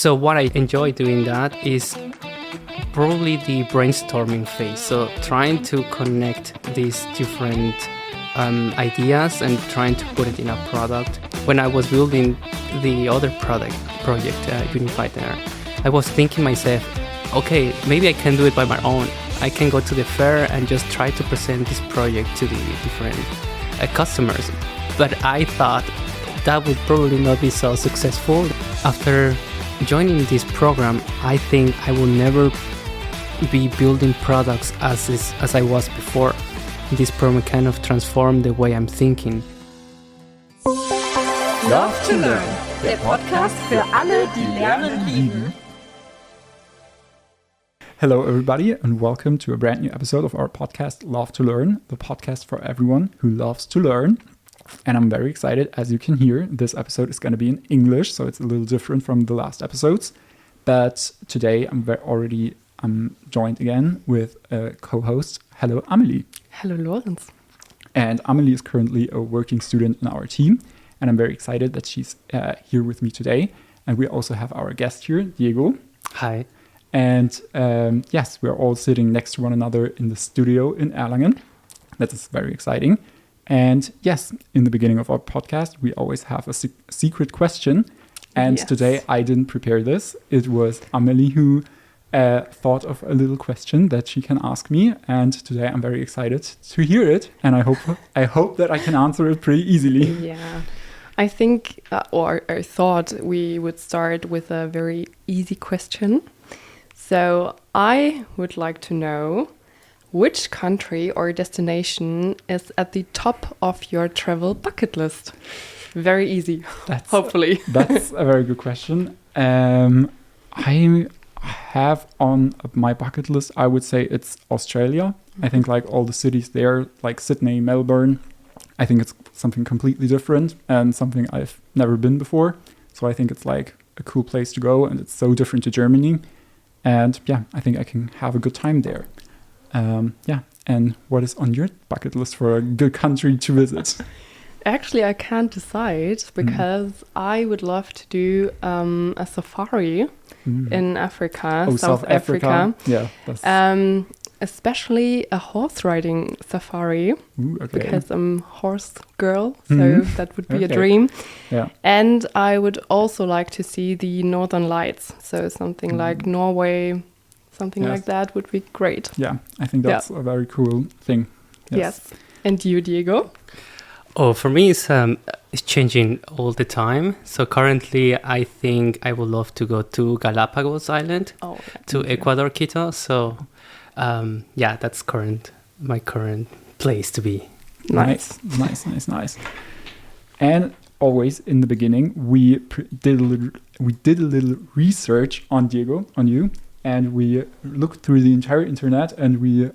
So what I enjoy doing that is probably the brainstorming phase. So trying to connect these different ideas and trying to put it in a product. When I was building the other project, Unified Air, I was thinking myself, okay, maybe I can do it by my own. I can go to the fair and just try to present this project to the different customers. But I thought that would probably not be so successful. After joining this program, I think I will never be building products as I was before. This program kind of transformed the way I'm thinking. Love to Learn, der Podcast für alle, die Lernen lieben. Hello everybody and welcome to a brand new episode of our podcast Love to Learn, the podcast for everyone who loves to learn. And I'm very excited. As you can hear, this episode is going to be in English, so it's a little different from the last episodes. But today I'm joined again with a co-host. Hello, Amelie. Hello, Lorenz. And Amelie is currently a working student in our team. And I'm very excited that she's here with me today. And we also have our guest here, Diego. Hi. And yes, we're all sitting next to one another in the studio in Erlangen. That is very exciting. And yes, in the beginning of our podcast, we always have a secret question. And today I didn't prepare this. It was Amelie who thought of a little question that she can ask me. And today I'm very excited to hear it. And I hope that I can answer it pretty easily. Yeah, I think, or I thought we would start with a very easy question. So I would like to know which country or destination is at the top of your travel bucket list? Very easy, hopefully. That's a very good question. I have on my bucket list, I would say it's Australia. I think like all the cities there, like Sydney, Melbourne, I think it's something completely different and something I've never been before. So I think it's like a cool place to go and it's so different to Germany. And yeah, I think I can have a good time there. And what is on your bucket list for a good country to visit? Actually, I can't decide because I would love to do a safari in Africa, South Africa. Yeah, that's... especially a horse riding safari. Ooh, okay. Because I'm a horse girl, so that would be a dream. Yeah. And I would also like to see the Northern Lights, so something like Norway, something like that would be great. Yeah, I think that's a very cool thing. Yes. And you, Diego? Oh, for me, it's changing all the time. So currently, I think I would love to go to Galapagos Island, to Ecuador, Quito. So, that's my current place to be. Nice. And always in the beginning, we did a little research on Diego, on you, and we looked through the entire internet, and we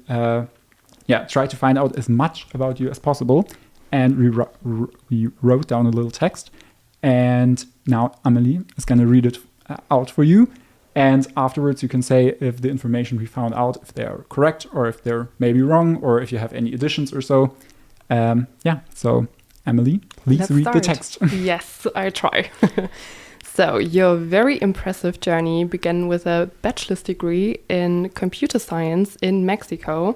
tried to find out as much about you as possible. And we wrote down a little text, and now Amelie is going to read it out for you. And afterwards, you can say if the information we found out, if they are correct or if they're maybe wrong, or if you have any additions or so. So Amelie, please read the text. Yes, I try. So your very impressive journey began with a bachelor's degree in computer science in Mexico,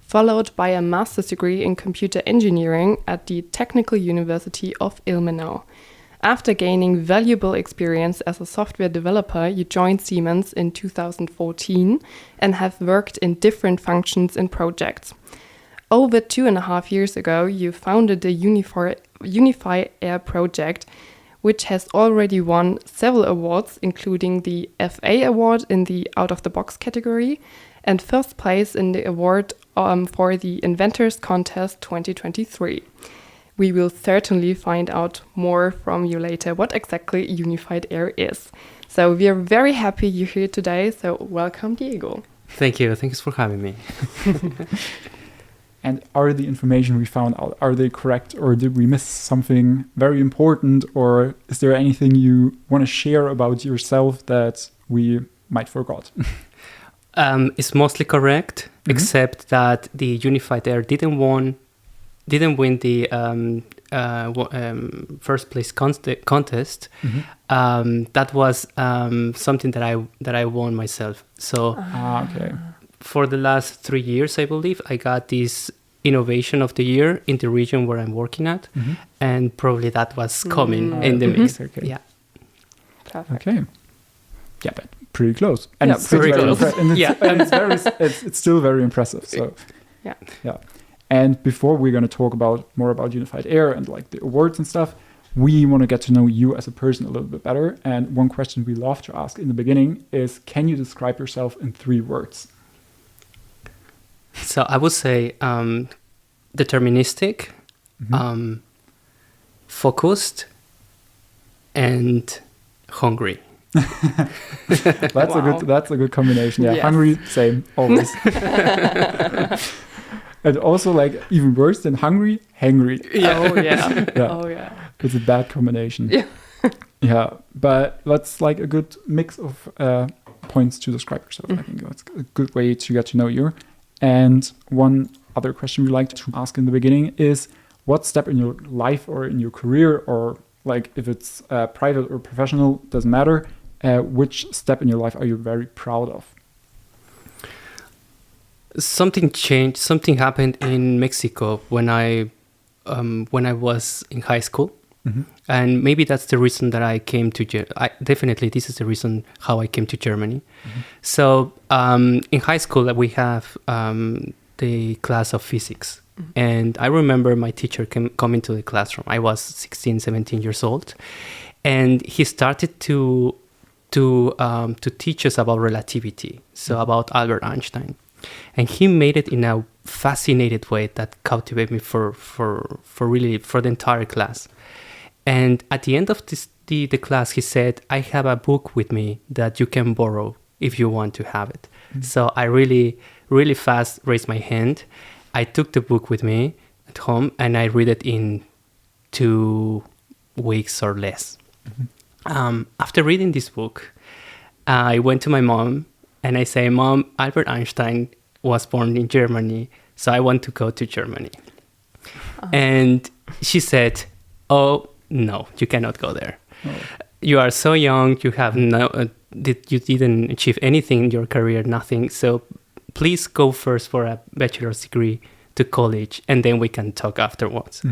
followed by a master's degree in computer engineering at the Technical University of Ilmenau. After gaining valuable experience as a software developer, you joined Siemens in 2014 and have worked in different functions and projects. Over 2.5 years ago, you founded the Unify Air project, which has already won several awards, including the FA Award in the Out-of-the-Box category and first place in the award for the Inventors Contest 2023. We will certainly find out more from you later what exactly Unified Air is. So we are very happy you're here today. So welcome, Diego. Thank you. Thanks for having me. And are the information we found out, are they correct, or did we miss something very important, or is there anything you want to share about yourself that we might forgot? It's mostly correct, except that the Unified Air didn't won didn't win the first place contest, that was something that I won myself. So Okay. for the last 3 years, I believe, I got this Innovation of the Year in the region where I'm working at, and probably that was coming in the mix. Okay. Yeah. Perfect. Okay. Yeah, but pretty close. And Yeah, it's still pretty very close. and it's, Yeah. and it's still very impressive. So Yeah. yeah. And before we're going to talk more about Unified Air and like the awards and stuff, we want to get to know you as a person a little bit better. And one question we love to ask in the beginning is, can you describe yourself in 3 words? So I would say deterministic, focused, and hungry. That's a good combination. Yeah, Yes. hungry, same, always. And also, like, even worse than hungry, hangry. Oh yeah. Yeah. Oh yeah. It's a bad combination. Yeah. Yeah, but that's like a good mix of points to describe yourself. I think that's a good way to get to know you. And one other question we like to ask in the beginning is, what step in your life or in your career, or like if it's private or professional, doesn't matter, which step in your life are you very proud of? Something changed. Something happened in Mexico when I was in high school, and maybe that's the reason that I came to. Definitely, this is the reason how I came to Germany. So in high school, we have the class of physics, and I remember my teacher coming to the classroom. I was 16, 17 years old, and he started to teach us about relativity, so about Albert Einstein. And he made it in a fascinated way that captivated me for the entire class. And at the end of the class, he said, "I have a book with me that you can borrow if you want to have it." So I really, really fast raised my hand. I took the book with me at home, and I read it in 2 weeks or less. After reading this book, I went to my mom, and I say, "Mom, Albert Einstein was born in Germany, so I want to go to Germany." And she said, "Oh, no, you cannot go there. You are so young, you have you didn't achieve anything in your career, nothing. So please go first for a bachelor's degree to college, and then we can talk afterwards."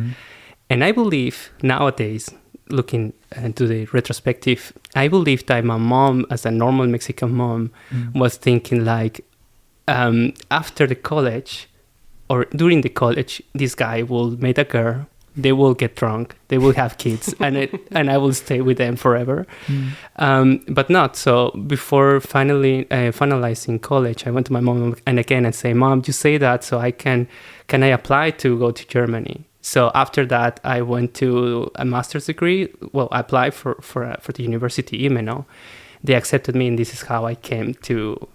And I believe nowadays, looking into the retrospective, I believe that my mom, as a normal Mexican mom, was thinking like, after the college or during the college, this guy will meet a girl, they will get drunk, they will have kids, and I will stay with them forever. But not. So before finalizing college, I went to my mom and say, "Mom, you say that, so can I apply to go to Germany?" So after that, I went to a master's degree. Well, I applied for the university, Imeno. They accepted me, and this is how I came to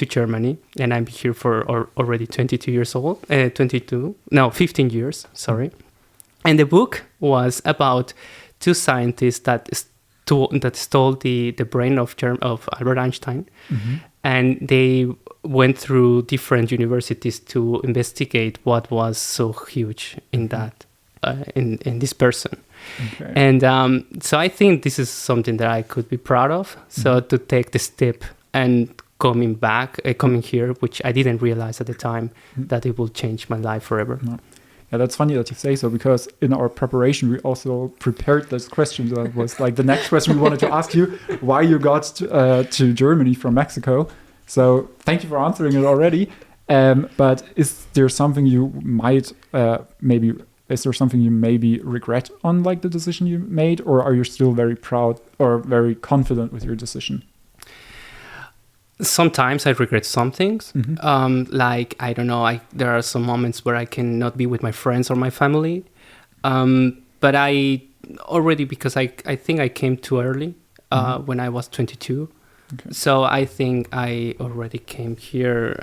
Germany. And I'm here for already 22 years old. 15 years, sorry. And the book was about 2 scientists that stole the brain of Albert Einstein. And they went through different universities to investigate what was so huge in that in this person. Okay. And so I think this is something that I could be proud of. So to take the step and coming here, which I didn't realize at the time that it will change my life forever. No. Yeah, that's funny that you say so, because in our preparation, we also prepared this question that was like the next question we wanted to ask you, why you got to Germany from Mexico. So thank you for answering it already. But is there something you might maybe regret on like the decision you made, or are you still very proud or very confident with your decision? Sometimes I regret some things. Like, I don't know, there are some moments where I cannot be with my friends or my family. But I already, because I think I came too early when I was 22. Okay. So I think I already came here.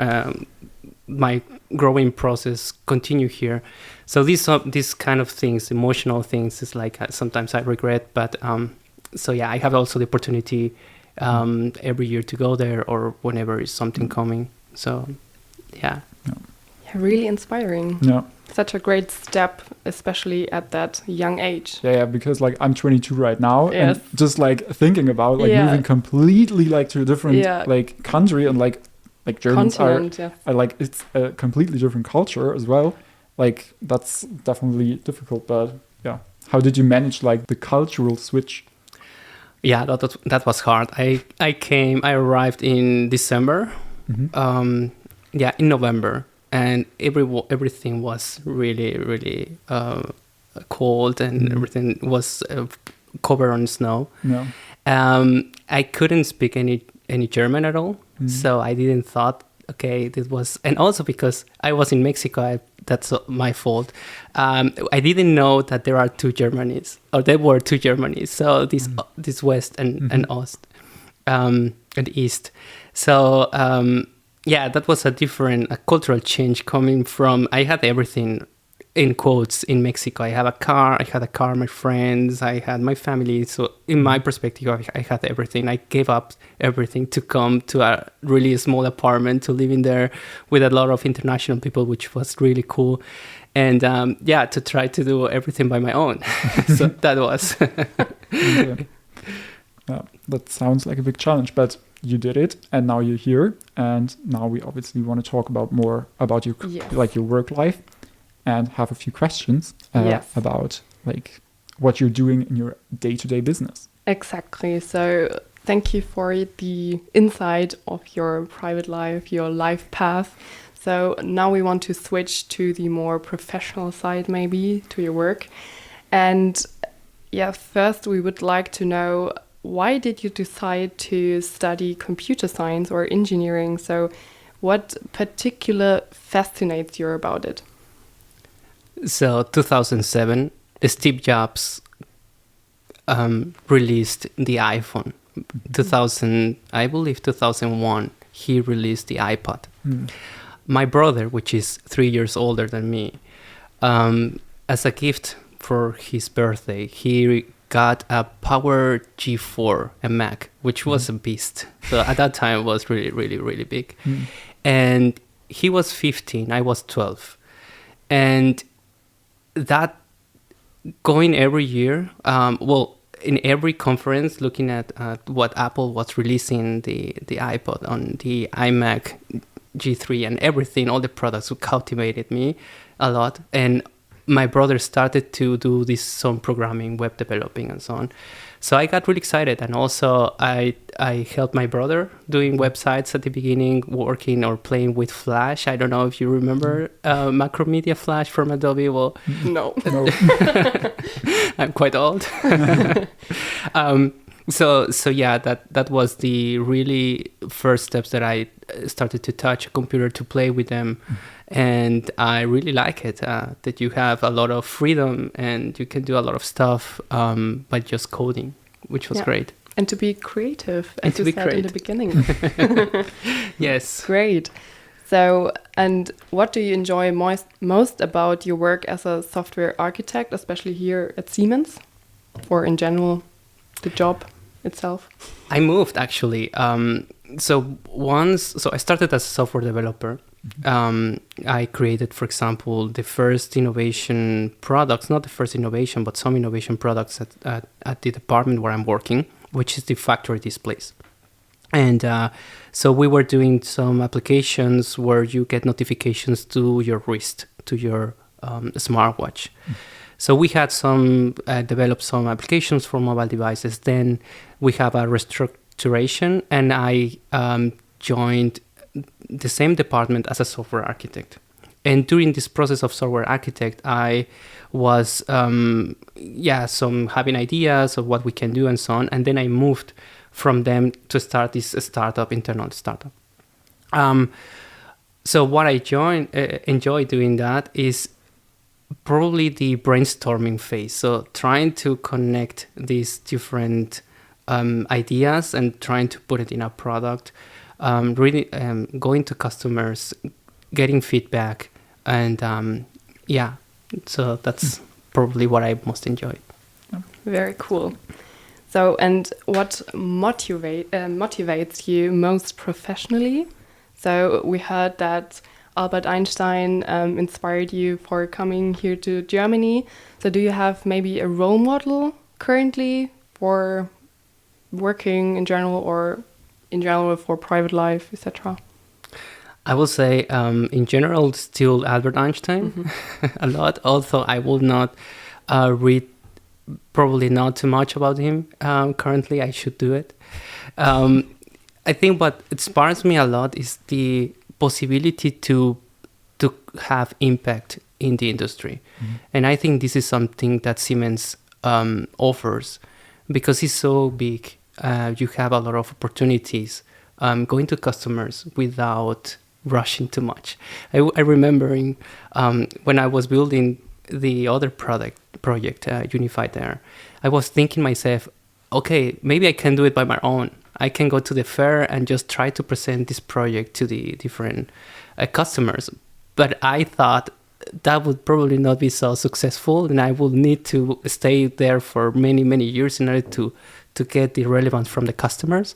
My growing process continue here. So these kind of things, emotional things, is like sometimes I regret. But so yeah, I have also the opportunity every year to go there, or whenever is something coming. So yeah. Yeah, really inspiring. Yeah. Such a great step, especially at that young age. Yeah, because like I'm 22 right now, Yes. and just like thinking about like Yeah. moving completely like to a different Yeah. like country, and like Germans Continent, yes. are like it's a completely different culture as well. Like that's definitely difficult, but yeah. How did you manage like the cultural switch? Yeah, that was hard. I arrived in December. Mhm. In November, and everything was really cold, and everything was covered on snow. No. I couldn't speak any German at all, so I didn't thought, okay, this was, and also because I was in Mexico, that's my fault. I didn't know that there were two Germanys, so this West and Ost, and East. So that was a cultural change coming from, I had everything in quotes in Mexico. I had a car, my friends, I had my family. So in my perspective, I had everything. I gave up everything to come to a really small apartment to live in there with a lot of international people, which was really cool. And to try to do everything by my own. So that was. Okay. Yeah, that sounds like a big challenge, but you did it, and now you're here. And now we obviously want to talk more about your your work life, and have a few questions about like what you're doing in your day-to-day business. Exactly. So thank you for the insight of your private life, your life path. So now we want to switch to the more professional side, maybe, to your work. And first we would like to know, why did you decide to study computer science or engineering? So what particular fascinates you about it? So 2007, Steve Jobs released the iPhone. 2001, he released the iPod. My brother, which is 3 years older than me, as a gift for his birthday, he got a Power G4, a Mac, which was a beast. So at that time, it was really big. And he was 15, I was 12. And that going every year, in every conference, looking at what Apple was releasing, the iPod, on the iMac G3 and everything, all the products cultivated me a lot. And my brother started to do some programming, web developing and so on. So I got really excited. And also I helped my brother doing websites at the beginning, working or playing with Flash. I don't know if you remember Macromedia Flash from Adobe. Well, no. I'm quite old. That was the really first steps that I started to touch a computer, to play with them. And I really like it, that you have a lot of freedom and you can do a lot of stuff by just coding, which was great. And to be creative, as you said in the beginning. Yes. Great. So, and what do you enjoy most about your work as a software architect, especially here at Siemens, or in general, the job itself? I moved actually. So I started as a software developer. I created, for example, the first innovation products, not the first innovation, but some innovation products at the department where I'm working, which is the factory displays. And so we were doing some applications where you get notifications to your wrist, to your smartwatch. So we had developed some applications for mobile devices. Then we have a restructuration, and I joined the same department as a software architect. And during this process of software architect, I was having ideas of what we can do and so on. And then I moved from them to start this internal startup. So what I enjoy doing that is probably the brainstorming phase. So trying to connect these different ideas and trying to put it in a product, going to customers, getting feedback, and so that's probably what I most enjoy. Very cool. So, and what motivates you most professionally? So we heard that Albert Einstein inspired you for coming here to Germany. So do you have maybe a role model currently for working in general or in general for private life, etc.? I will say in general still Albert Einstein a lot. Also, I will not read probably not too much about him currently. I should do it. I think what inspires me a lot is the possibility to have impact in the industry. And I think this is something that Siemens offers because it's so big. You have a lot of opportunities going to customers without rushing too much. I remembering when I was building the other project, Unified Air, I was thinking myself, okay, maybe I can do it by my own. I can go to the fair and just try to present this project to the different customers. But I thought that would probably not be so successful, and I would need to stay there for many, many years in order to get the relevance from the customers.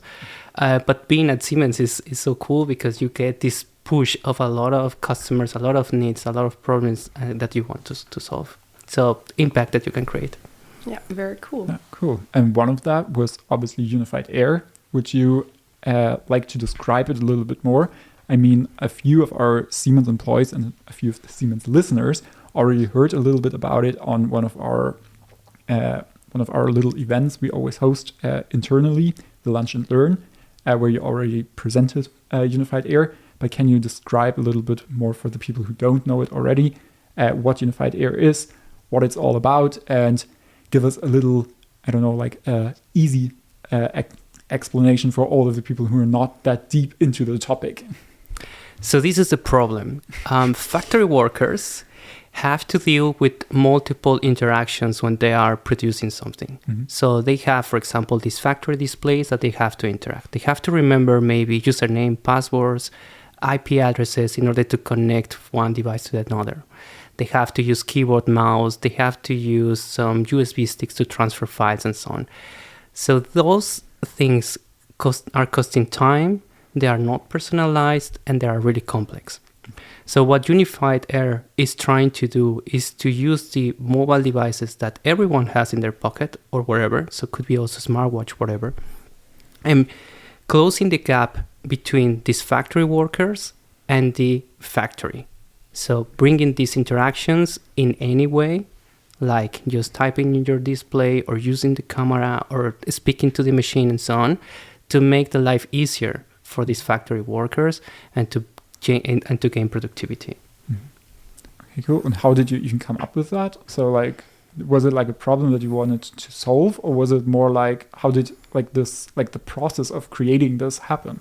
But being at Siemens is so cool because you get this push of a lot of customers, a lot of needs, a lot of problems that you want to solve. So impact that you can create. Yeah, very cool. Yeah, cool. And one of that was obviously Unified Air. Would you like to describe it a little bit more? I mean, a few of our Siemens employees and a few of the Siemens listeners already heard a little bit about it on one of our little events we always host internally, the Lunch and Learn, where you already presented Unified Air. But can you describe a little bit more for the people who don't know it already, what Unified Air is, what it's all about, and give us a little, I don't know, like easy explanation for all of the people who are not that deep into the topic. So this is the problem. Factory workers have to deal with multiple interactions when they are producing something. So they have, for example, these factory displays that they have to interact. They have to remember maybe username, passwords, IP addresses in order to connect one device to another. They have to use keyboard, mouse. They have to use some USB sticks to transfer files and so on. So those things are costing time. They are not personalized and they are really complex. So what Unified Air is trying to do is to use the mobile devices that everyone has in their pocket or wherever, so it could be also smartwatch, whatever, and closing the gap between these factory workers and the factory. So bringing these interactions in any way, like just typing in your display or using the camera or speaking to the machine and so on, to make the life easier for these factory workers and to gain productivity. Okay, cool. And how did you even come up with that? So like, was it like a problem that you wanted to solve, or was it more like, how did like this, like the process of creating this happen?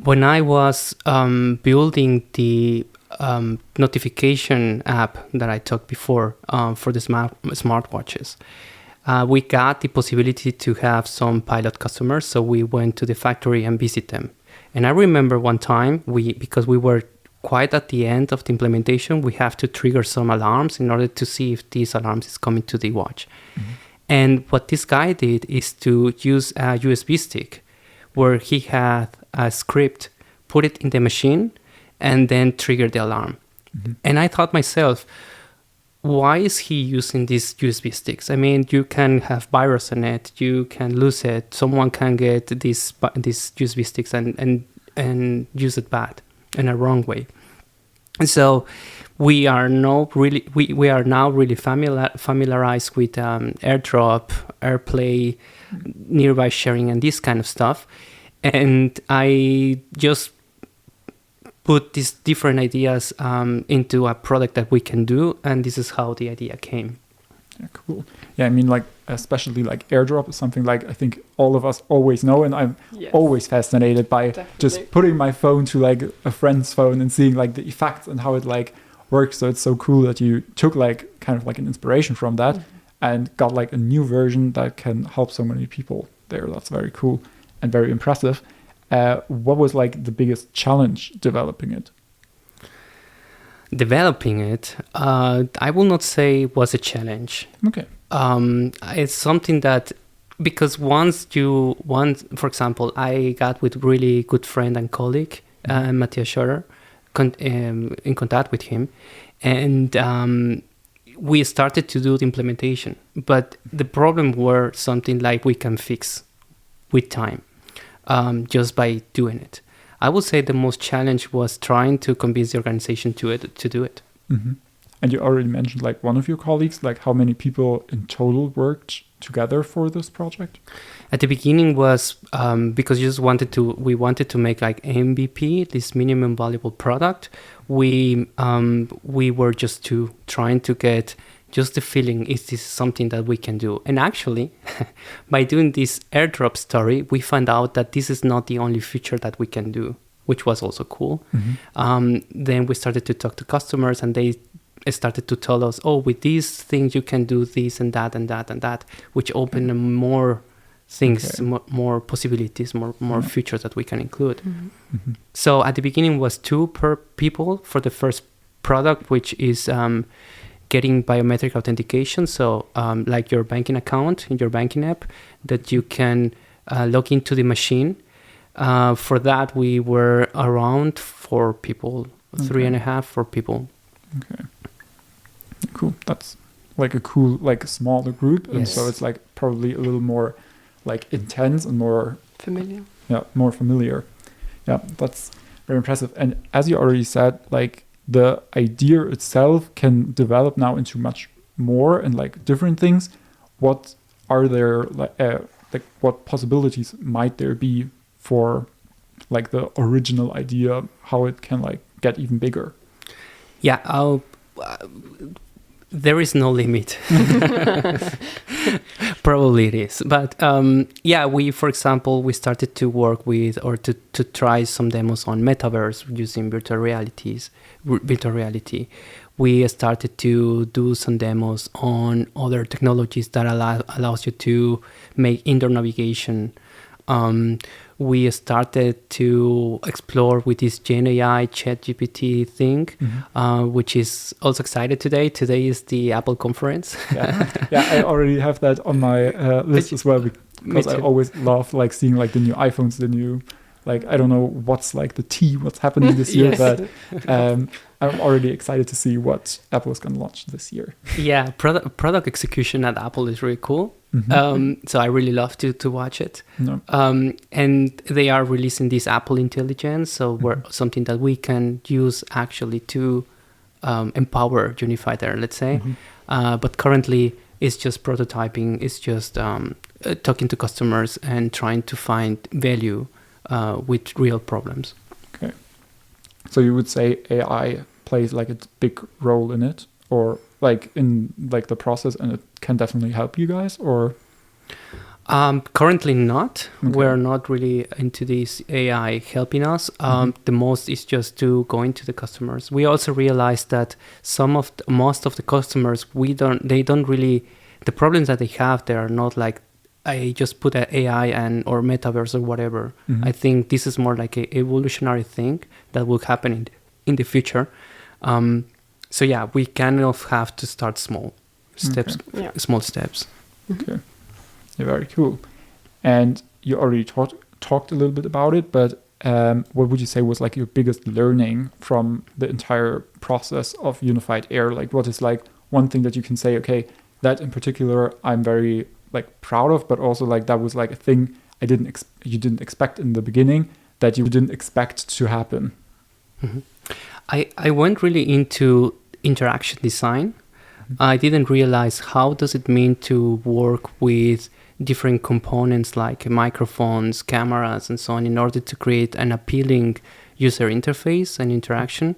When I was building the notification app that I talked before for the smartwatches, we got the possibility to have some pilot customers. So we went to the factory and visit them. And I remember one time, because we were quite at the end of the implementation, we have to trigger some alarms in order to see if these alarms is coming to the watch. And what this guy did is to use a USB stick where he had a script, put it in the machine, and then trigger the alarm. And I thought myself, why is he using these USB sticks? I mean, you can have virus on it, you can lose it, someone can get these USB sticks and use it bad in a wrong way. And so we are now really familiarized with AirDrop, AirPlay, nearby sharing, and this kind of stuff. And I just put these different ideas into a product that we can do, and this is how the idea came. Yeah, cool. Yeah, I mean, like, especially like AirDrop is something like I think all of us always know, and I'm always fascinated by just putting my phone to like a friend's phone and seeing like the effects and how it like works. So it's so cool that you took like kind of like an inspiration from that and got like a new version that can help so many people there. That's very cool and very impressive. What was like the biggest challenge developing it? Developing it, I will not say was a challenge. Okay. It's something that, because for example, I got with really good friend and colleague, Matthias Schorer, in contact with him, and we started to do the implementation. But the problem were something like we can fix with time, just by doing it. I would say the most challenge was trying to convince the organization to do it. Mm-hmm. And you already mentioned like one of your colleagues, like how many people in total worked together for this project? At the beginning was because we wanted to make like MVP, this minimum valuable product. We were just trying to get just the feeling, is this something that we can do? And actually, by doing this airdrop story, we found out that this is not the only feature that we can do, which was also cool. Mm-hmm. Then we started to talk to customers, and they started to tell us, oh, with these things you can do this and that and that and that, which opened more things, more possibilities, more features that we can include. Mm-hmm. Mm-hmm. So at the beginning was 2 per people for the first product, which is getting biometric authentication. So like your banking account in your banking app, that you can log into the machine. For that, we were around 4 people, 3.5, 4 people. Okay. Cool. That's like a cool, like a smaller group. And so it's like probably a little more like intense and more familiar. Yeah, more familiar. Yeah, that's very impressive. And as you already said, like the idea itself can develop now into much more and like different things. What are there like what possibilities might there be for like the original idea, how it can like get even bigger? Yeah, there is no limit. Probably it is. But for example, we started to work with or to try some demos on metaverse using virtual reality. We started to do some demos on other technologies that allows you to make indoor navigation. We started to explore with this Gen AI ChatGPT thing, which is also excited today. Today is the Apple conference. Yeah, I already have that on my list as well, because I always love like seeing like the new iPhones, the new, like, I don't know what's like what's happening this year, but I'm already excited to see what Apple is going to launch this year. Yeah, product execution at Apple is really cool. Mm-hmm. So I really love to watch it. No. And they are releasing this Apple Intelligence, so something that we can use actually to empower Unified Air, let's say. But currently, it's just prototyping. It's just talking to customers and trying to find value with real problems. Okay. So you would say AI plays like a big role in it, or like in like the process, and it can definitely help you guys, or? Currently not. Okay. We're not really into this AI helping us. The most is just to go into the customers. We also realized that most of the customers, they don't really, the problems that they have, they are not like, I just put an AI or metaverse or whatever. I think this is more like a evolutionary thing that will happen in the future. So yeah, we kind of have to start small steps. Small steps. Okay. Yeah, very cool. And you already talked a little bit about it, but what would you say was like your biggest learning from the entire process of Unified Air? Like, what is like one thing that you can say, okay, that in particular I'm very like proud of, but also like that was like a thing you didn't expect in the beginning, that you didn't expect to happen? I went really into interaction design. I didn't realize how does it mean to work with different components like microphones, cameras, and so on in order to create an appealing user interface and interaction,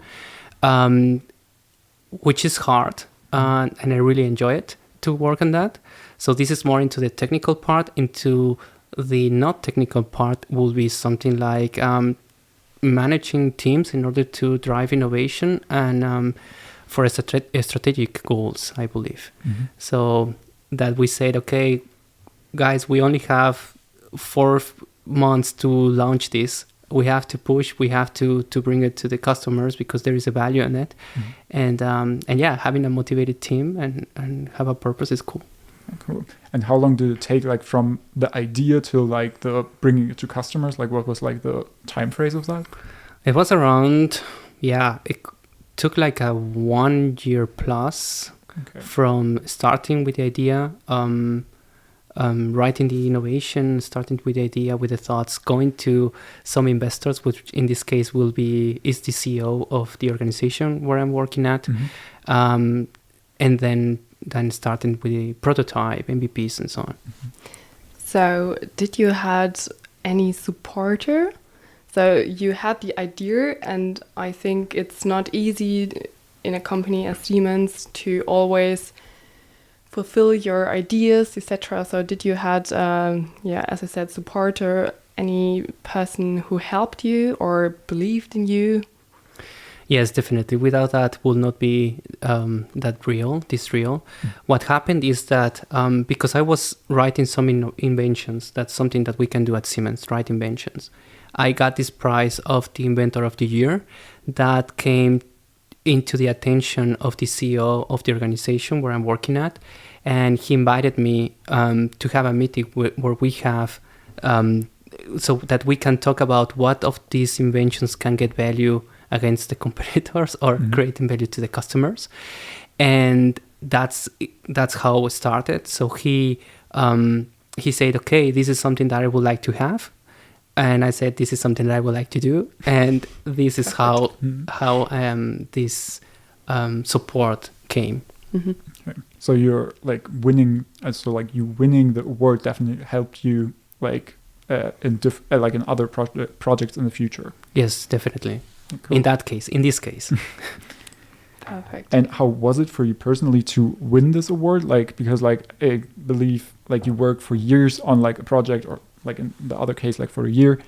which is hard, and I really enjoy it to work on that. So this is more into the technical part. Into the not technical part will be something like managing teams in order to drive innovation and for strategic goals, I believe. So that we said, okay, guys, we only have 4 months to launch this. We have to push. We have to bring it to the customers because there is a value in it. And yeah, having a motivated team and have a purpose is cool. Cool. And how long did it take, like from the idea till like the bringing it to customers? Like, what was like the time phrase of that? It was around Yeah, it took like a 1 year plus from starting with the idea, writing the innovation, starting with the idea, with the thoughts, going to some investors, which in this case is the CEO of the organization where I'm working at, and then starting with the prototype, MVPs, and so on. So did you had any supporter? So you had the idea, and I think it's not easy in a company as Siemens to always fulfill your ideas, etc. So did you had, as I said, supporter, any person who helped you or believed in you? Yes, definitely. Without that, would not be this real. What happened is that because I was writing some inventions, that's something that we can do at Siemens, write inventions. I got this prize of the Inventor of the Year that came into the attention of the CEO of the organization where I'm working at, and he invited me to have a meeting where we have so that we can talk about what of these inventions can get value against the competitors or creating value to the customers. And that's how it started. So he said, okay, this is something that I would like to have. And I said, this is something that I would like to do. And this is how this support came. Okay. So you're like winning. You winning the award definitely helped you like in other projects in the future. Yes, definitely. Cool. In this case. Perfect. And how was it for you personally to win this award? Like, because like I believe like you worked for years on like a project, or like in the other case, like for a year,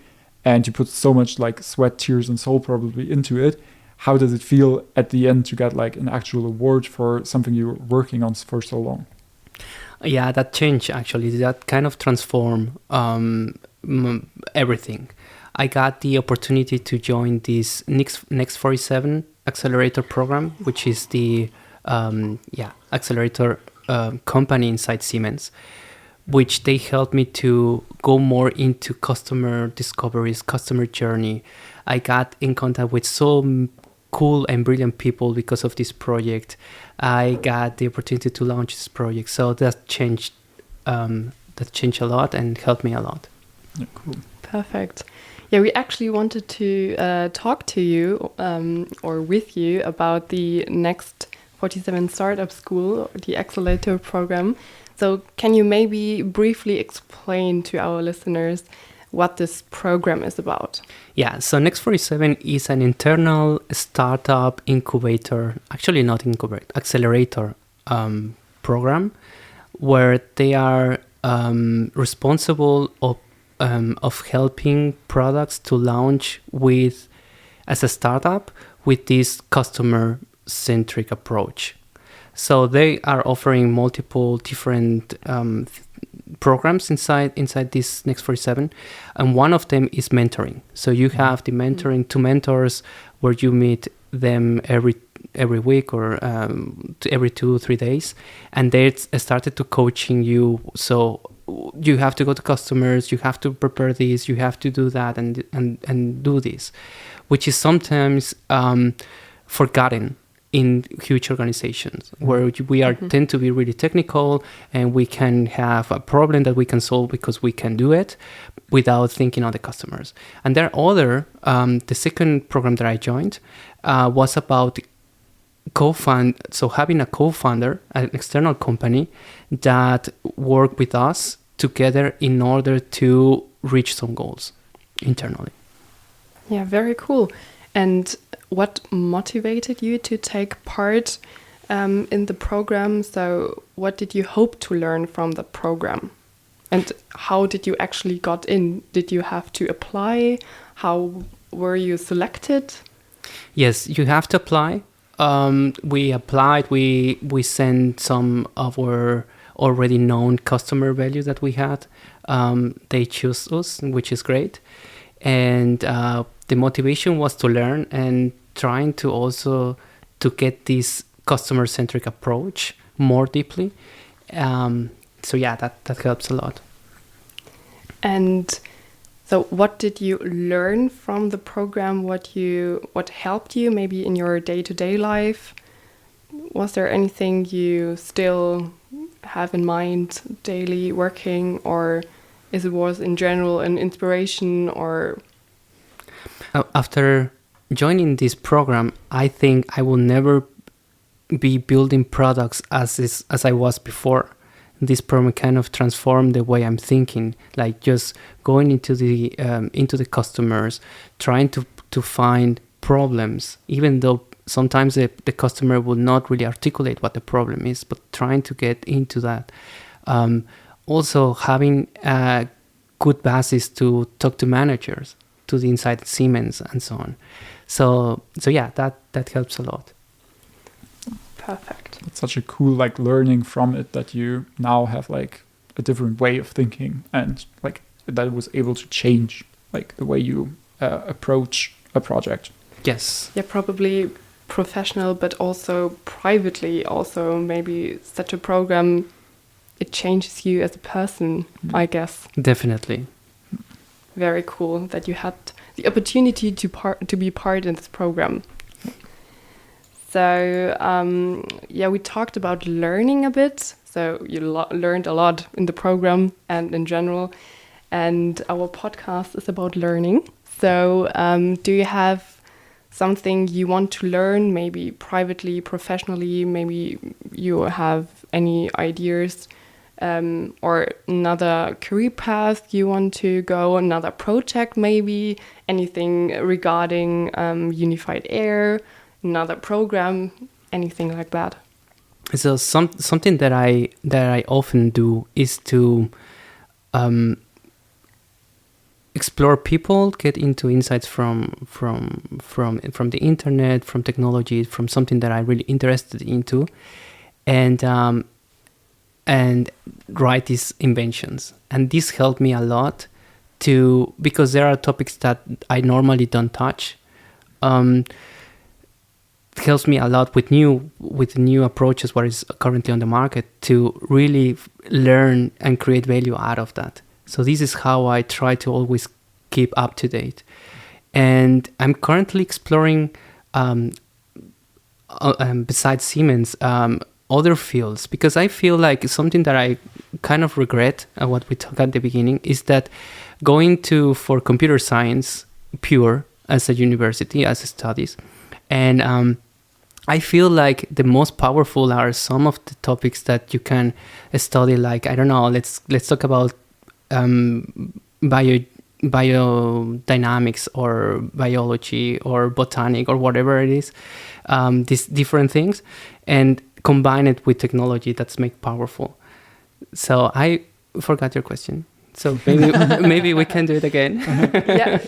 and you put so much like sweat, tears, and soul probably into it. How does it feel at the end to get like an actual award for something you were working on for so long? Yeah, that changed actually. That kind of transformed everything. I got the opportunity to join this Next47 accelerator program, which is the accelerator company inside Siemens, which they helped me to go more into customer discoveries, customer journey. I got in contact with so cool and brilliant people because of this project. I got the opportunity to launch this project. So that changed a lot and helped me a lot. Yeah, cool. Perfect. Yeah, we actually wanted to talk to you or with you about the Next47 Startup School, the accelerator program. So can you maybe briefly explain to our listeners what this program is about? Yeah, so Next47 is an internal startup incubator, actually not incubator, accelerator program, where they are responsible of helping products to launch as a startup with this customer-centric approach. So they are offering multiple different programs inside this Next47, and one of them is mentoring. So you have the mentoring, 2 mentors, where you meet them every week or every 2-3 days, and they started to coaching you. So you have to go to customers, you have to prepare this, you have to do that, and do this, which is sometimes forgotten in huge organizations where we tend to be really technical, and we can have a problem that we can solve because we can do it without thinking on the customers. And there are the second program that I joined was about having a co-founder, an external company that work with us together in order to reach some goals internally. Yeah, very cool. And what motivated you to take part in the program? So what did you hope to learn from the program? And how did you actually got in? Did you have to apply? How were you selected? Yes, you have to apply. We applied. We sent some of our already known customer values that we had. They chose us, which is great. And the motivation was to learn and trying to also to get this customer-centric approach more deeply. So yeah, that helps a lot. And So what did you learn from the program? What helped you maybe in your day-to-day life? Was there anything you still have in mind daily working, or is it was in general an inspiration? Or After joining this program, I think I will never be building products as I was before. This program kind of transformed the way I'm thinking, like just going into the customers, trying to find problems, even though sometimes the customer will not really articulate what the problem is, but trying to get into that. Also having a good basis to talk to managers, to the inside Siemens and so on. So yeah, that helps a lot. perfect. It's such a cool like learning from it that you now have like a different way of thinking, and like that was able to change like the way you approach a project. Yes. Yeah, probably professional, but also privately. Also, maybe such a program, it changes you as a person, I guess. Definitely. Very cool that you had the opportunity to be part in this program. So, yeah, we talked about learning a bit. So you learned a lot in the program and in general. And our podcast is about learning. So do you have something you want to learn, maybe privately, professionally? Maybe you have any ideas or another career path you want to go, another project maybe, anything regarding unified air, another program, anything like that? So something that I often do is to explore people, get into insights from the internet, from technology, from something that I'm really interested into, and write these inventions. And this helped me a lot because there are topics that I normally don't touch. It helps me a lot with new approaches, what is currently on the market, to really learn and create value out of that. So this is how I try to always keep up to date. And I'm currently exploring, besides Siemens, other fields, because I feel like something that I kind of regret, what we talked at the beginning, is that going for computer science pure as a university, as a studies, and I feel like the most powerful are some of the topics that you can study, like, I don't know, let's talk about biodynamics or biology or botanic or whatever it is, these different things, and combine it with technology that's make powerful. So I forgot your question. So maybe we can do it again. Yeah,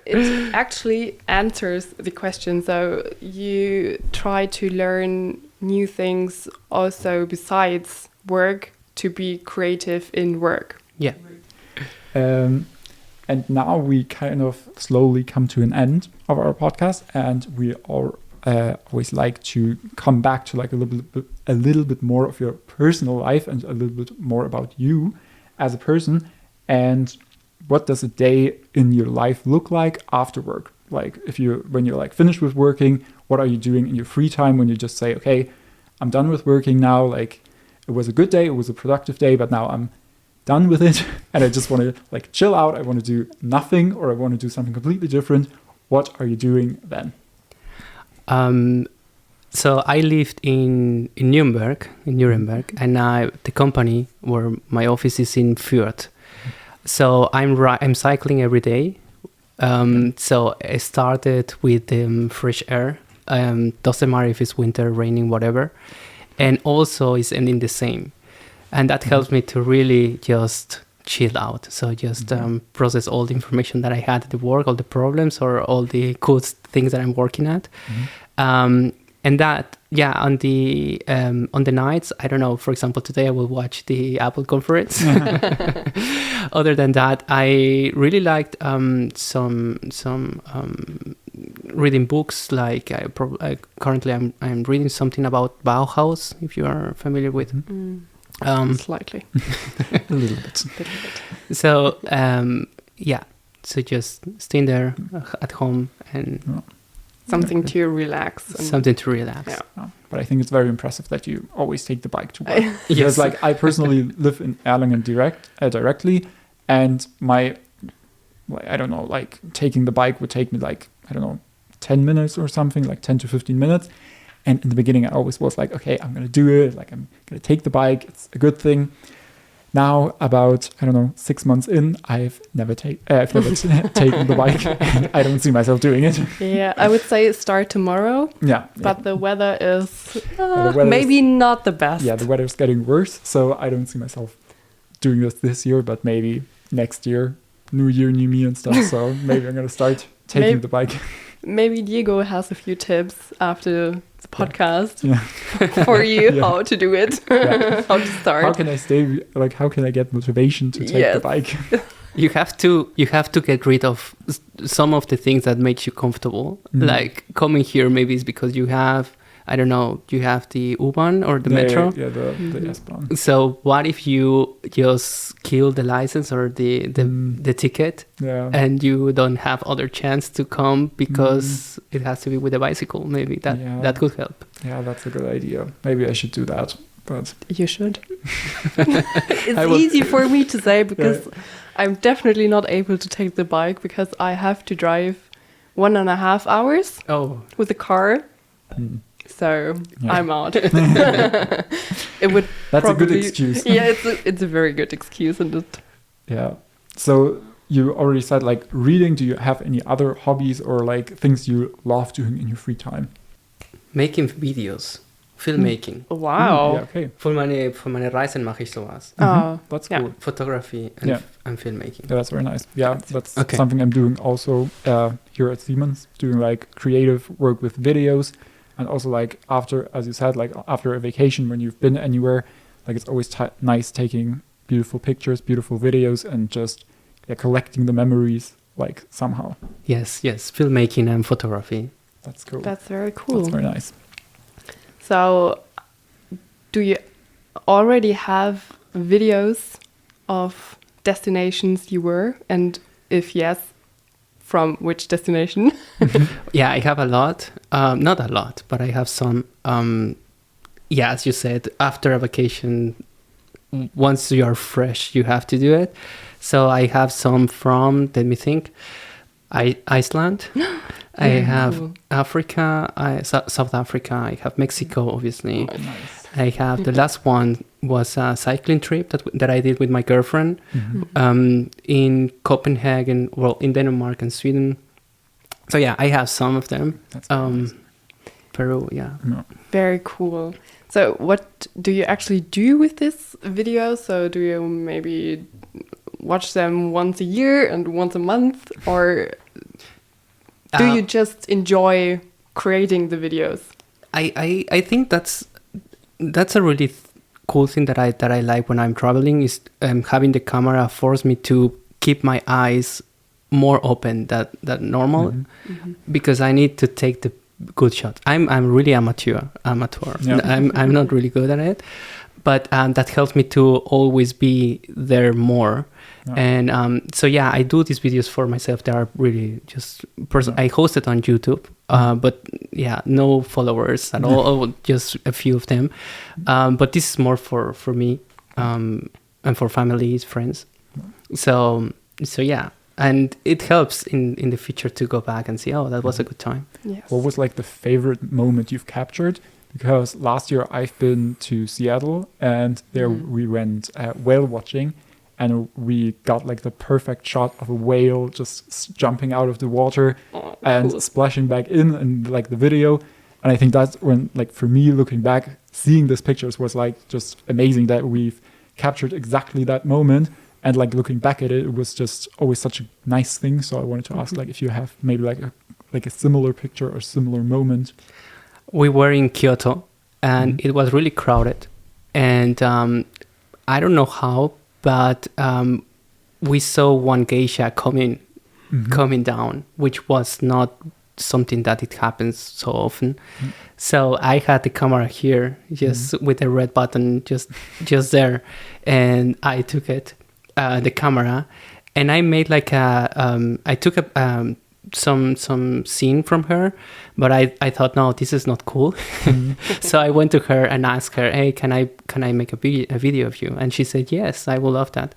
it actually answers the question. So you try to learn new things also besides work, to be creative in work. Yeah. And now we kind of slowly come to an end of our podcast, and we always like to come back to like a little bit more of your personal life and a little bit more about you as a person. And what does a day in your life look like after work? Like when you're like finished with working, what are you doing in your free time when you just say, okay, I'm done with working now. Like, it was a good day, it was a productive day, but now I'm done with it and I just want to like chill out. I want to do nothing, or I want to do something completely different. What are you doing then? So I lived in Nuremberg, and the company where my office is in Fürth. So I'm cycling every day. So I started with fresh air. Doesn't matter if it's winter, raining, whatever, and also it's ending the same. And that helps me to really just chill out. So just process all the information that I had at the work, all the problems or all the cool things that I'm working at. And that, yeah, on the nights, I don't know, for example, today I will watch the Apple conference. Other than that, I really liked some reading books. Like currently I'm reading something about Bauhaus, if you are familiar with. Slightly. A little bit. So yeah, So just staying there at home and Something to relax. And something to relax. Yeah. But I think it's very impressive that you always take the bike to work. Yes. Because like I personally live in Erlangen directly, and I don't know, like taking the bike would take me like, I don't know, 10 minutes or something, like 10 to 15 minutes. And in the beginning, I always was like, okay, I'm going to do it. Like I'm going to take the bike. It's a good thing. Now, about, I don't know, 6 months in, I've never taken the bike. And I don't see myself doing it. Yeah, I would say start tomorrow. Yeah. But the weather is the weather maybe not the best. Yeah, the weather's getting worse. So I don't see myself doing this year, but maybe next year, new year, new me and stuff. So maybe I'm going to start taking the bike. Maybe Diego has a few tips after the podcast Yeah. for you Yeah. how to do it, Yeah. how to start. How can I get motivation to take the Yes. bike? You have to get rid of some of the things that make you comfortable. Like coming here, maybe it's because you have, I don't know, you have the U-Bahn or the metro. Yeah, the S-Bahn. So what if you just kill the license or the ticket Yeah. and you don't have other chance to come because it has to be with a bicycle? Maybe that could help. Yeah, that's a good idea. Maybe I should do that. But You should. It's easy for me to say because I'm definitely not able to take the bike because I have to drive 1.5 hours Oh, with the car. So Yeah. I'm out. It would. that's a good probably- excuse. Yeah, it's a very good excuse, and it. Yeah. So you already said like reading. Do you have any other hobbies or like things you love doing in your free time? making videos, filmmaking. Wow. Yeah, okay. Für meine Reisen mache ich sowas. Oh, That's yeah. cool. Photography and filmmaking. Yeah, that's very nice. Yeah, that's Okay. something I'm doing also here at Siemens, doing like creative work with videos. And also like after, as you said, like after a vacation, when you've been anywhere, like it's always nice taking beautiful pictures, beautiful videos, and just collecting the memories like somehow. Yes, filmmaking and photography. That's cool. That's very cool. That's very nice. So, do you already have videos of destinations you were? And if yes, from which destination? Yeah, I have a lot. Not a lot, but I have some. Yeah, as you said, after a vacation, once you are fresh, you have to do it. So I have some from, let me think, Iceland. I have cool. Africa, South Africa. I have Mexico, obviously. Oh, nice. I have the last one was a cycling trip that I did with my girlfriend in Copenhagen, well, in Denmark and Sweden. So yeah, I have some of them. That's very nice. Peru, yeah. No. Very cool. So, what do you actually do with this video? So, do you maybe watch them once a year and once a month, or do you just enjoy creating the videos? I think that's a really cool thing that I like when I'm traveling is having the camera force me to keep my eyes more open than normal because I need to take the good shot. I'm really amateur. Yeah. I'm not really good at it, but that helps me to always be there more. Yeah. And so yeah, I do these videos for myself. They are really just I host it on YouTube, but yeah, no followers at all, just a few of them. But this is more for me and for families, friends. So yeah. And it helps in the future to go back and see, oh, that was a good time. Yes. What was like the favorite moment you've captured? Because last year I've been to Seattle and there we went whale watching and we got like the perfect shot of a whale just jumping out of the water and cool. splashing back in like the video. And I think that's when, like for me looking back, seeing these pictures was like just amazing that we've captured exactly that moment. And like looking back at it, it was just always such a nice thing. So I wanted to ask like if you have maybe like a similar picture or similar moment. We were in Kyoto and it was really crowded. And I don't know how, but we saw one geisha coming down, which was not something that it happens so often. So I had the camera here just with the red button just there. And I took it. The camera, and I made like I took some scene from her, but I thought, no, this is not cool. So I went to her and asked her, hey, can I make a video of you? And she said, yes, I will love that.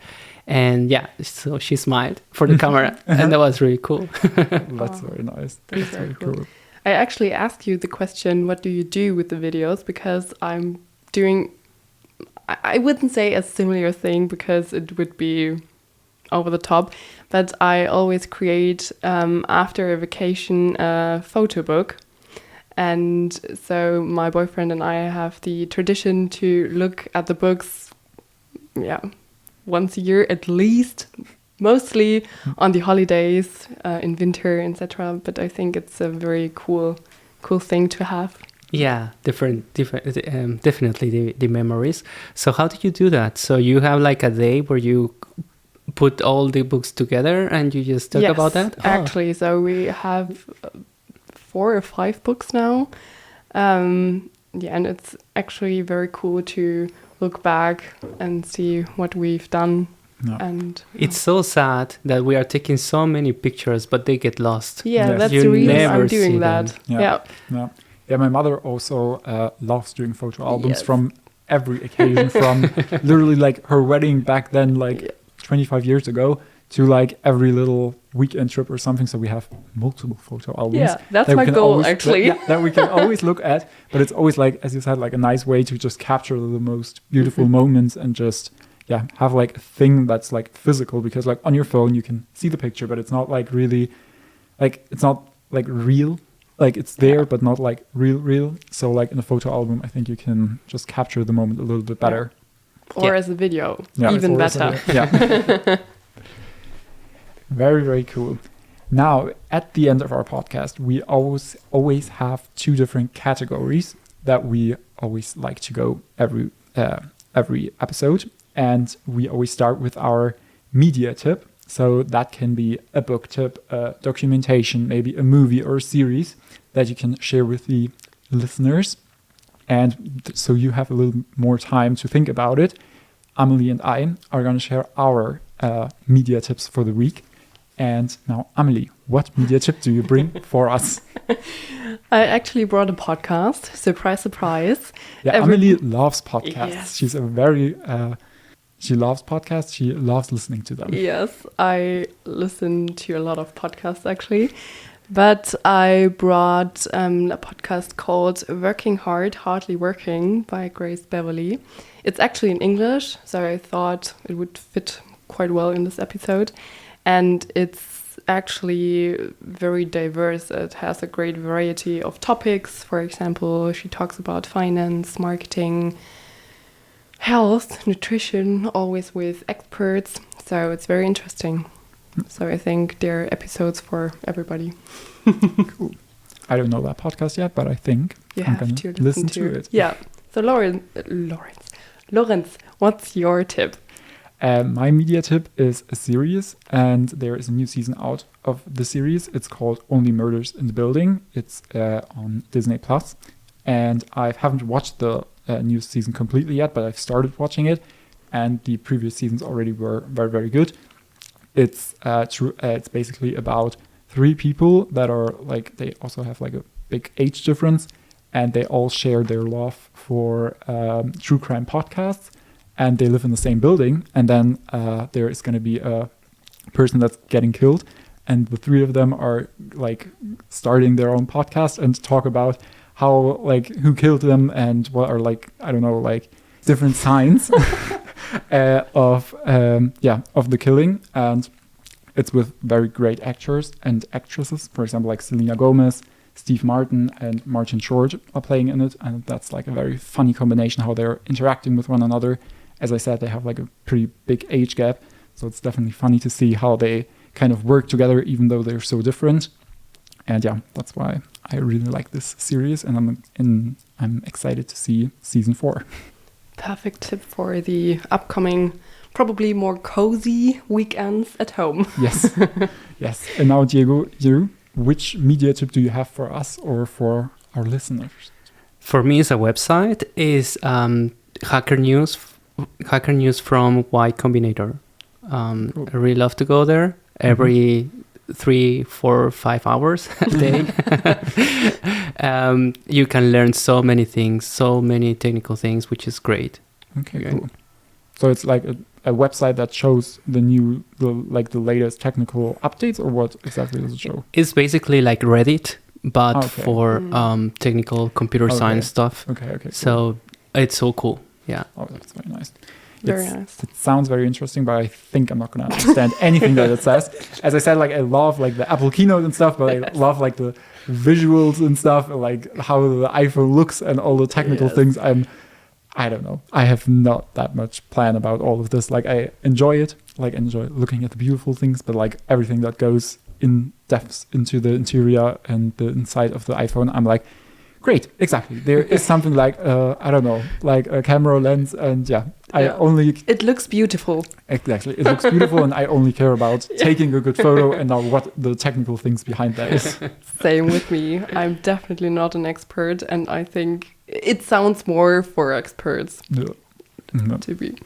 And yeah, so she smiled for the camera, and that was really cool. That's very nice. That's very cool. I actually asked you the question, what do you do with the videos? Because I'm doing, I wouldn't say a similar thing because it would be over the top, but I always create after a vacation a photo book. And so my boyfriend and I have the tradition to look at the books, once a year at least, mostly on the holidays, in winter, etc. But I think it's a very cool thing to have. Yeah, definitely the memories. So how do you do that? So you have like a day where you put all the books together and you just talk about that? Actually, so we have 4 or 5 books now. And it's actually very cool to look back and see what we've done. No. And it's so sad that we are taking so many pictures, but they get lost. yeah, Yes. that's You the reason never I'm doing see that. them. Yeah. Yeah, my mother also loves doing photo albums Yes. from every occasion, from literally like her wedding back then, like 25 years ago, to like every little weekend trip or something. So we have multiple photo albums. Yeah, that's that we my can goal, always- actually. that we can always look at. But it's always like, as you said, like a nice way to just capture the most beautiful moments and just have like a thing that's like physical, because like on your phone you can see the picture, but it's not like really like, it's not like real. Like it's there, but not like real. So like in a photo album, I think you can just capture the moment a little bit better. Or as a video, Yeah. even Or as better. Yeah. Very, very cool. Now, at the end of our podcast, we always have 2 different categories that we always like to go every episode. And we always start with our media tip. So that can be a book tip, a documentation, maybe a movie or a series that you can share with the listeners. And so you have a little more time to think about it. Amelie and I are going to share our media tips for the week. And now, Amelie, what media tip do you bring for us? I actually brought a podcast. Surprise, surprise. Yeah, Amelie loves podcasts. Yes. She's a very... she loves podcasts. She loves listening to them. Yes, I listen to a lot of podcasts actually. But I brought a podcast called Working Hard, Hardly Working by Grace Beverly. It's actually in English, so I thought it would fit quite well in this episode. And it's actually very diverse. It has a great variety of topics. For example, she talks about finance, marketing, health, nutrition, always with experts. So it's very interesting. So I think there are episodes for everybody. Cool. I don't know that podcast yet, but I think You I'm have gonna to listen to it. Yeah. So Lawrence, what's your tip? My media tip is a series, and there is a new season out of the series. It's called Only Murders in the Building. It's on Disney Plus, and I haven't watched the new season completely yet, but I've started watching it, and the previous seasons already were very, very good. It's it's basically about 3 people that are like, they also have like a big age difference, and they all share their love for true crime podcasts, and they live in the same building. And then there is going to be a person that's getting killed, and the 3 of them are like starting their own podcast and talk about how, like, who killed them and what are, like, I don't know, like different signs of the killing. And it's with very great actors and actresses. For example, like Selena Gomez, Steve Martin, and Martin Short are playing in it. And that's like a very funny combination, how they're interacting with one another. As I said, they have like a pretty big age gap. So it's definitely funny to see how they kind of work together, even though they're so different. And yeah, that's why I really like this series. And I'm excited to see season 4. Perfect tip for the upcoming, probably more cozy weekends at home. Yes. Yes. And now, Diego, which media tip do you have for us or for our listeners? For me, it's a website. Is Hacker News from Y Combinator. Cool. I really love to go there every 3, 4, 5 hours a day. You can learn so many things, so many technical things, which is great. Okay, cool. So it's like a website that shows the latest technical updates, or what exactly does it show? It's basically like Reddit, but for technical computer science stuff. Okay. Cool. So it's so cool. Yeah. Oh, that's very nice. Very nice. It sounds very interesting, but I think I'm not going to understand anything that it says. As I said, like I love like the Apple keynote and stuff, but I love like the visuals and stuff, and like how the iPhone looks and all the technical things. I don't know. I have not that much plan about all of this. Like I enjoy it, like enjoy looking at the beautiful things, but like everything that goes in depth into the interior and the inside of the iPhone, I'm like, great, exactly. There is something like, I don't know, like a camera lens, and it looks beautiful. Exactly. It looks beautiful, and I only care about taking a good photo and not what the technical things behind that is. Same with me. I'm definitely not an expert, and I think it sounds more for experts to be.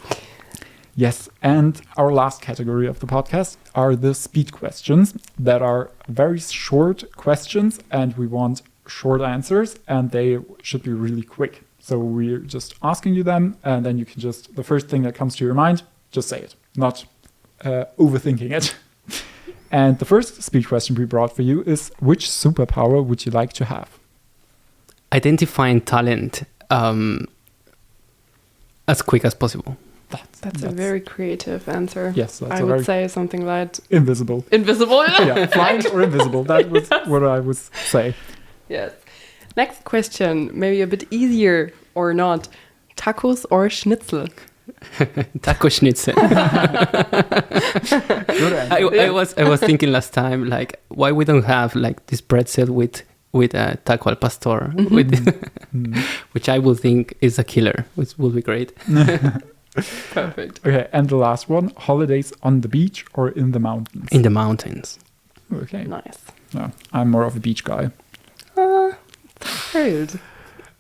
Yes, and our last category of the podcast are the speed questions that are very short questions, and we want short answers, and they should be really quick. So we're just asking you them, and then you can just, the first thing that comes to your mind, just say it, not overthinking it. And the first speed question we brought for you is, which superpower would you like to have? Identifying talent as quick as possible. That's a very creative answer. Yes, I would say something like invisible. Invisible? Yeah, flying or invisible. That was what I would say. Yes. Next question, maybe a bit easier or not. Tacos or schnitzel? Taco schnitzel. I was thinking last time, like, why we don't have like this pretzel with a taco al pastor, which I would think is a killer, which would be great. Perfect. Okay, and the last one, holidays on the beach or in the mountains? In the mountains. Okay. Nice. No, I'm more of a beach guy. Thrilled.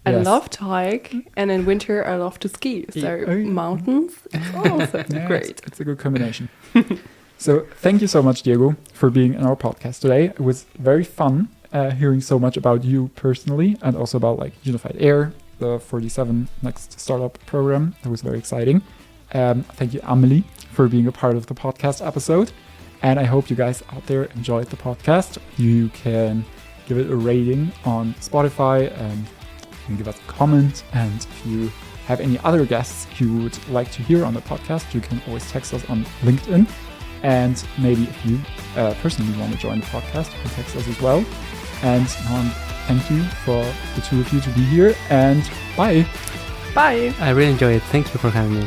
I love to hike, and in winter I love to ski. So mountains, also great. It's a good combination. So thank you so much, Diego, for being in our podcast today. It was very fun hearing so much about you personally, and also about like Unified Air, the 47 Next Startup program. That was very exciting. Thank you, Amelie, for being a part of the podcast episode. And I hope you guys out there enjoyed the podcast. You can give it a rating on Spotify, and you can give us a comment. And if you have any other guests you would like to hear on the podcast, you can always text us on LinkedIn. And maybe if you personally want to join the podcast, you can text us as well. And thank you for the two of you to be here, and bye. Bye. I really enjoyed it. Thank you for having me.